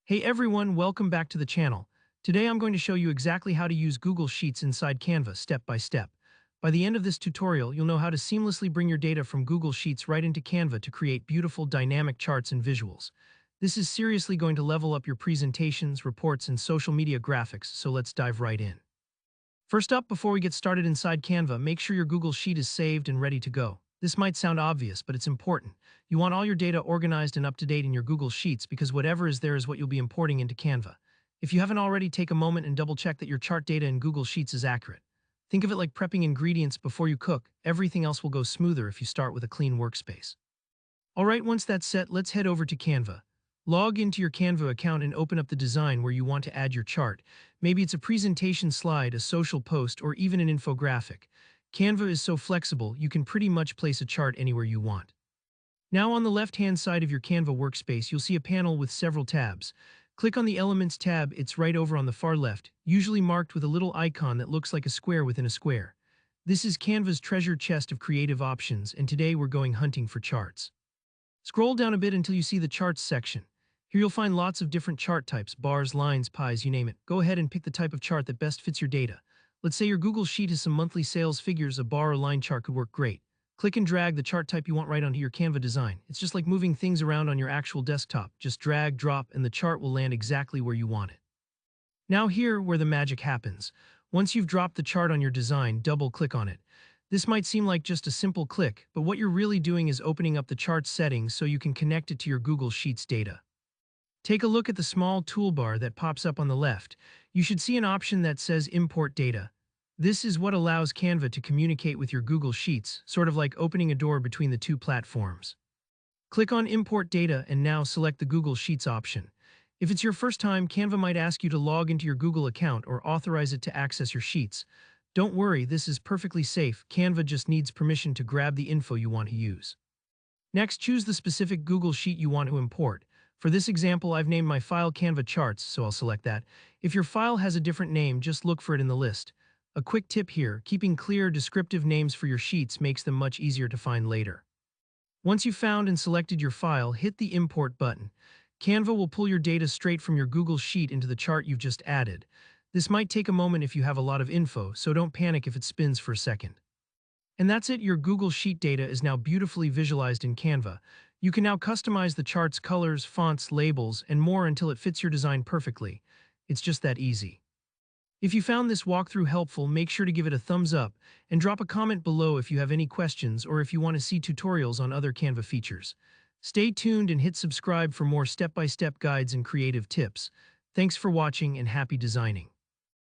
Hey everyone, welcome back to the channel. Today I'm going to show you exactly how to use Google Sheets inside Canva step by step. By the end of this tutorial, you'll know how to seamlessly bring your data from Google Sheets right into Canva to create beautiful dynamic charts and visuals. This is seriously going to level up your presentations, reports, and social media graphics, so let's dive right in. First up, before we get started inside Canva, make sure your Google Sheet is saved and ready to go. This might sound obvious, but it's important. You want all your data organized and up to date in your Google Sheets because whatever is there is what you'll be importing into Canva. If you haven't already, take a moment and double check that your chart data in Google Sheets is accurate. Think of it like prepping ingredients before you cook. Everything else will go smoother if you start with a clean workspace. Alright, once that's set, let's head over to Canva. Log into your Canva account and open up the design where you want to add your chart. Maybe it's a presentation slide, a social post, or even an infographic. Canva is so flexible, you can pretty much place a chart anywhere you want. Now on the left-hand side of your Canva workspace, you'll see a panel with several tabs. Click on the Elements tab, it's right over on the far left, usually marked with a little icon that looks like a square within a square. This is Canva's treasure chest of creative options, and today we're going hunting for charts. Scroll down a bit until you see the Charts section. Here you'll find lots of different chart types, bars, lines, pies, you name it. Go ahead and pick the type of chart that best fits your data. Let's say your Google Sheet has some monthly sales figures, a bar or line chart could work great. Click and drag the chart type you want right onto your Canva design. It's just like moving things around on your actual desktop. Just drag, drop, and the chart will land exactly where you want it. Now here, where the magic happens. Once you've dropped the chart on your design, double-click on it. This might seem like just a simple click, but what you're really doing is opening up the chart settings so you can connect it to your Google Sheets data. Take a look at the small toolbar that pops up on the left. You should see an option that says Import Data. This is what allows Canva to communicate with your Google Sheets, sort of like opening a door between the two platforms. Click on Import Data and now select the Google Sheets option. If it's your first time, Canva might ask you to log into your Google account or authorize it to access your sheets. Don't worry, this is perfectly safe. Canva just needs permission to grab the info you want to use. Next, choose the specific Google Sheet you want to import. For this example, I've named my file Canva Charts, so I'll select that. If your file has a different name, just look for it in the list. A quick tip here, keeping clear, descriptive names for your sheets makes them much easier to find later. Once you've found and selected your file, hit the Import button. Canva will pull your data straight from your Google Sheet into the chart you've just added. This might take a moment if you have a lot of info, so don't panic if it spins for a second. And that's it, your Google Sheet data is now beautifully visualized in Canva. You can now customize the chart's colors, fonts, labels, and more until it fits your design perfectly. It's just that easy. If you found this walkthrough helpful, make sure to give it a thumbs up and drop a comment below if you have any questions or if you want to see tutorials on other Canva features. Stay tuned and hit subscribe for more step-by-step guides and creative tips. Thanks for watching and happy designing.